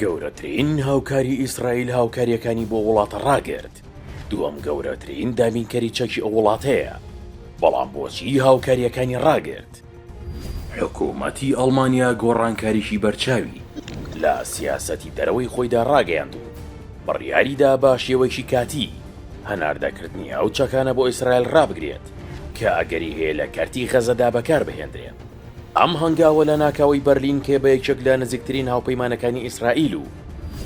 گەورەترین هاوکاری ئیسرائیل هاوکاریەکانی بۆ وڵاتە ڕاگرت. دووەم گەورەترین دامینکەری چەکی ئەو وڵاتەیە. بەڵام بۆچی هاوکاریەکانی ڕاگرت؟ حکوومەتی ئەڵمانیا گۆڕانکاریشی بەرچاوی لە سیاسەتی دەرەوەی خۆیدا ڕاگەیاند و بڕیاریدا بە شێوەیەکی کاتی هەناردەکردنی ئەو چەکانە بۆ ئیسرائیل ڕابگرێت کە ئەگەری هەیە لە کارتی غەزەدا بەکار بهێنرێن. ئەم هەنگاوە لە ناکاوی بەرلین کێ بە یەکێک لە نزیکترین هاوپەیمانەکانی ئیسرائیل و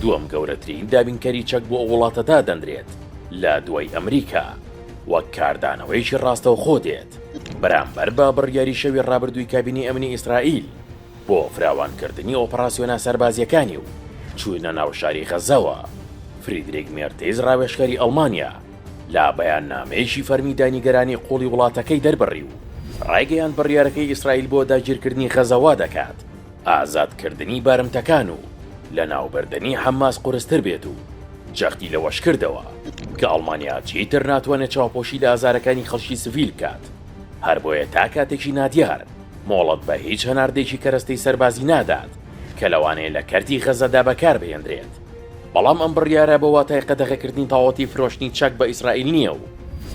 دووەم گەورەترین دابینکەری چەک بۆ ئەو وڵاتەدا دەندرێت لە دوای ئەمریکا، وەک کاردانەوەیشی ڕاستەوخۆ دێت بەرامبەر بە بڕیاری شەوی ڕابردووی کابینی ئەمنی ئیسرائیل بۆ فراوانکردنی ئۆپەراسیۆنە سەربازیەکانی و چوونە ناو شاری غەزەوە. فریدریک مێرتێز ڕاوێژکاری ئەڵمانیا لا بەیاننامەیەکی فەرمی دانیگەرانی قوڵی وڵاتەکەی دەربڕی و ڕایگەیان بڕیارەکەی ئیسرائیل بۆ داگیرکردنی غەزەوا دەکات ئازادکردنی بارمتەکان و لە ناوبردنی حەماس قورستر بێت و جەختی لەوەش کردەوە کە ئەڵمانیا چیتر ناتوانێت چاوپۆشی لە ئازارەکانی خەڵکی سڤیل بکات. هەر بۆیە تا کاتێکی نادیار مۆڵەت بە هیچ هەناردێکی کەرەستەی سەربازی نادات کە لەوانەیە لە کەرتی غەزەدا بەکار بهێنرێت. بەڵام ئەم بڕیارە بە واتای قەدەغەکردنی تاوەتی فرۆشتنی چەک بە ئیسرائیل نییە و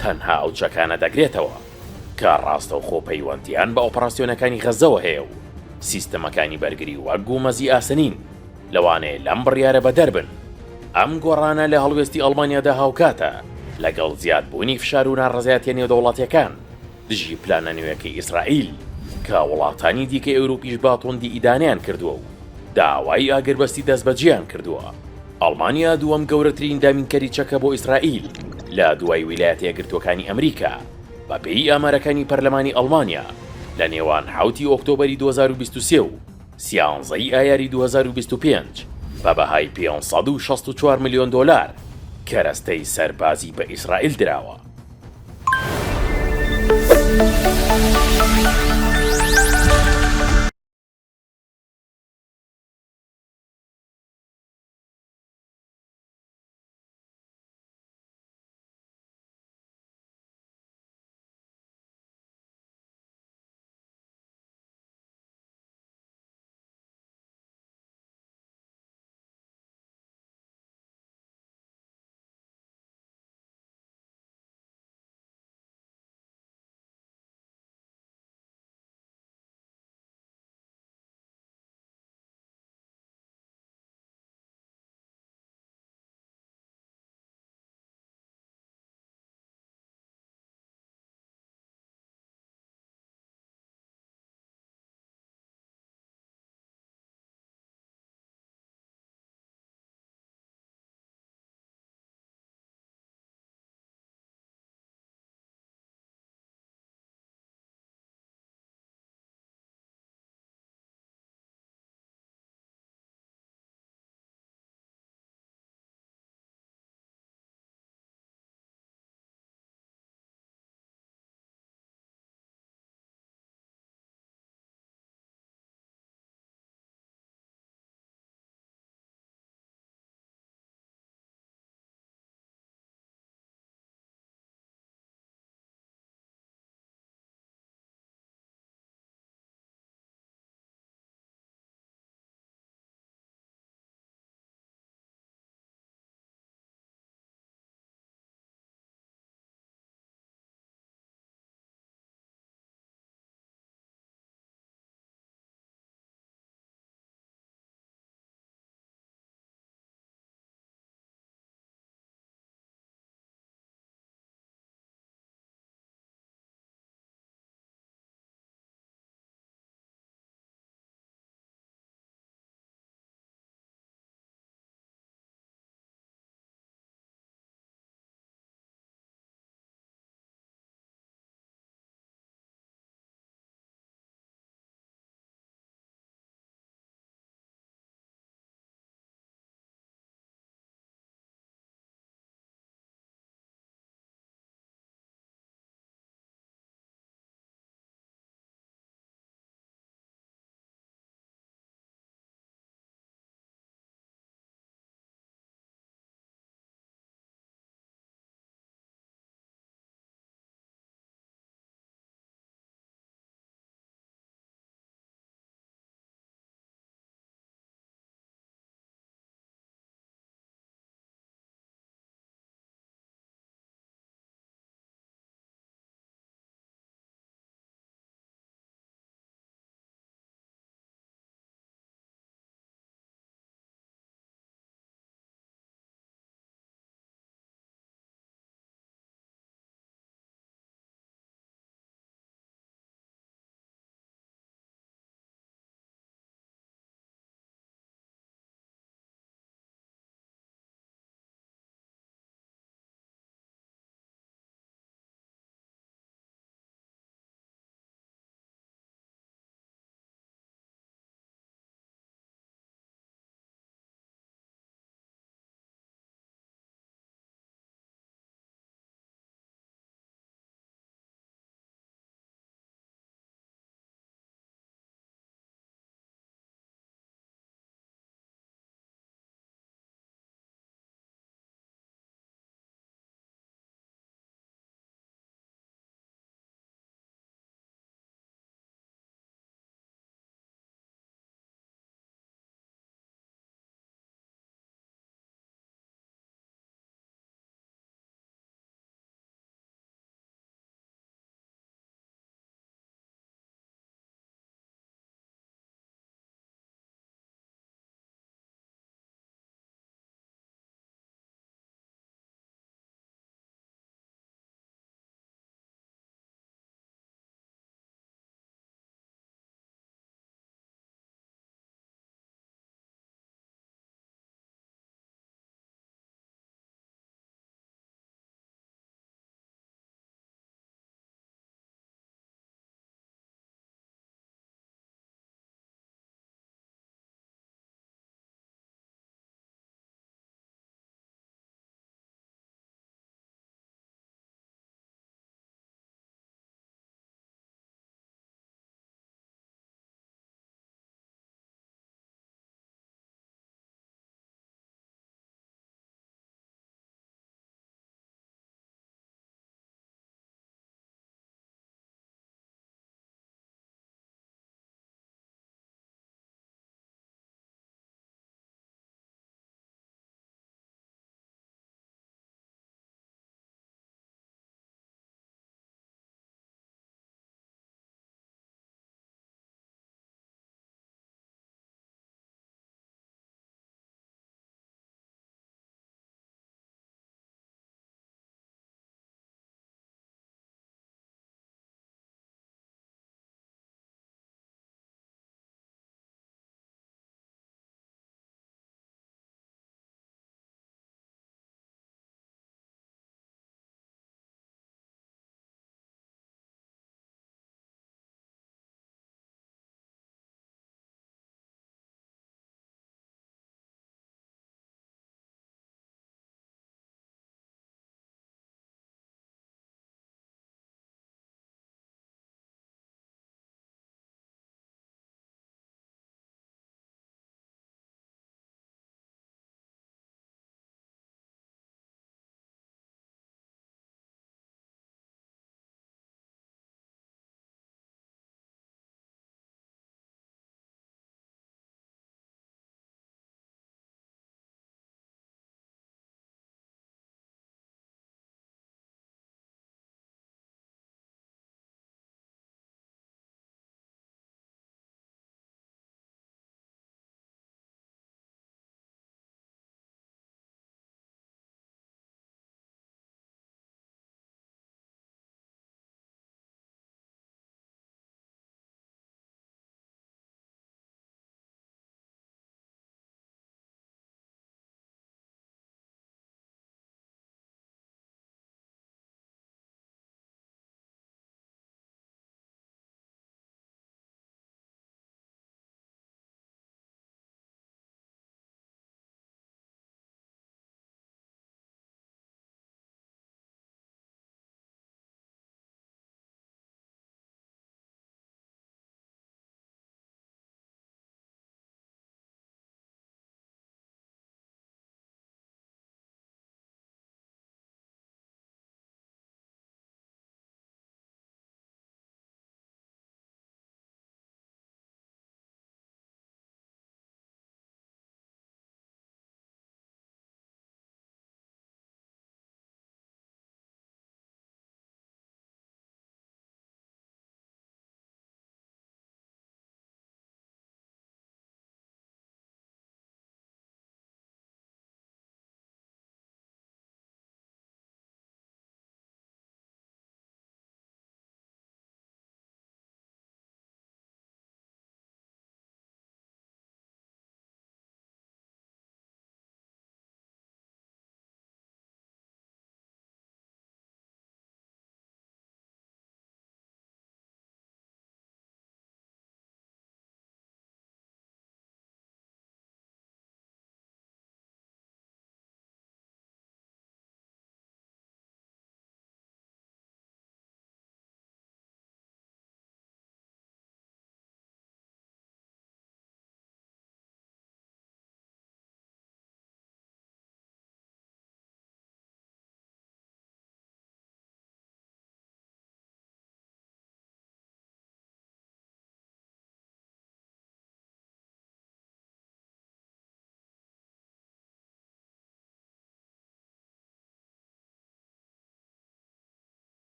تەنها ئەو چەکانە دەگرێتەوە کە ڕاستەوخۆ پەیوەندیان بە ئۆپەراسیۆنەکانی غەزەوە هەیە و سیستەمەکانی بەرگری وەک گومەزی ئاسنین لەوانەیە لەم بڕیارە بەدەربن. ئەم گۆڕانە لە هەڵوێستی ئەڵمانیادا هاوکاتە لەگەڵ زیادبوونی فشار و ناڕەزایەتیە نێودەوڵاتیەکان دژی پلانە نوێیەکەی ئیسرائیل کە وڵاتانی دیکەی ئەوروپیش باتۆندی ئیدانیان کردووە و داوای ئاگربەستی دەستبەجیان کردووە. ئەڵمانیا دووەم گەورەترین دامینکەری چەکە بۆ ئیسرائیل لە دوای ویلایەتە یەکگرتووەکانی ئەمریکا بەپێی ئامارەکانی پەرلەمانی ئەڵمانیا لە نێوان 7 ئۆکتۆبەری 2023 و 13 ئایاری 2025 بە بەهای 564 میلیۆن دۆلار کەرەستەی سەربازی بە ئیسرائیل دراوە.